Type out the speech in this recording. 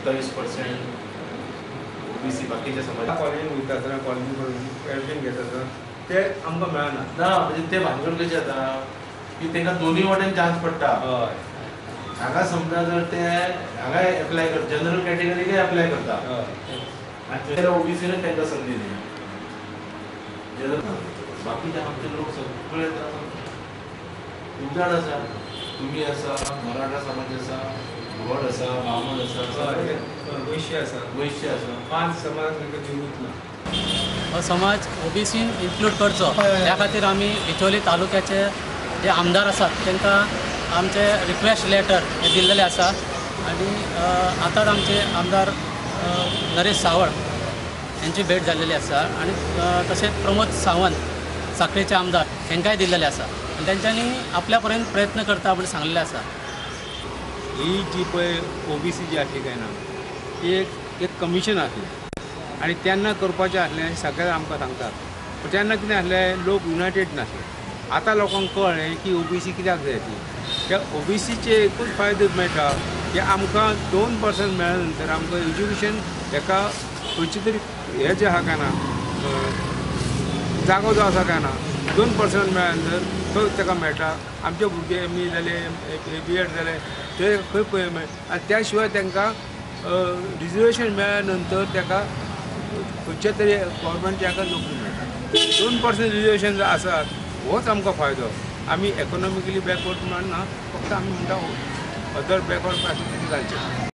27% OBC बाकीच्या समाजात कॉलेजीन वयता कॉलेजी करून एडमिशन घेता ते आमकां मेळना ना, म्हणजे ते भानगड कशी जाता की तांकां दोनूय वाटेन चान्स पडटा. हय हांगा समजा जर ते हांगा एप्लाय करता जनरल कॅटेगरीक एप्लाय करता आनी थंय OBCनूच तांकां संदी दिना. बाकीचे आमचे लोक सगळे खूब जाण आसा. तुमी आसा, मराठा समाज आसा, भट आसा, ब्राह्मण आसा, वैश्य आसा वैश्य आसा. 5 समाज तांकां दिवूच ना. हो समाज OBCन इन्क्लूड करचो त्या खातीर आमी बिचोली तालुक्याचे जे आमदार आसात तांकां आमचे रिक्वेस्ट लेटर हे दिल्लेले आसा आनी आतांच आमचे आमदार नरेश सावळ यांची भेट जाल्लेली आसा आनी तशेंच प्रमोद सावंत साखळेचे आमदार तांकांय दिल्लेले आसा आनी तेंच्यांनी आपल्या पर्यंत प्रयत्न करता म्हण सांगलेले आसा. ही जी पळय OBC जी आसली काय ना ती एक कमिशन आसलें आनी तेन्ना करपाचें आसलें सगळे आमकां सांगतात. पूण तेन्ना कितें आसलें लोक युनायटेड नासले. आतां लोकांक कळ्ळें की OBC कित्याक जाय ती. त्या OBCचे एकूच फायदो मेळटा की आमकां 2% मेळ्ळ्या नंतर आमकां एज्युकेशन हेका खंयचे तरी हे जे आहा काय ना जागो जो आसा काय ना 2% मेळ्ळ्या नंतर तो ताका मेळटा. आमचे भुरगे ME जाले BEd जाले ते खंय पळय मेळटा आनी त्या शिवाय तांकां रिजर्वेशन मेळ्ळ्या नंतर ताका खंयचे तरी गव्हर्मेंट ताका नोकरी मेळटा. 2% रिजर्वेशन जो आसा होच आमकां फायदो. आमी इकॉनॉमिकली बॅकवर्ड म्हणना फक्त आमी म्हणटा अदर बॅकवर्ड क्लासीक घालचे.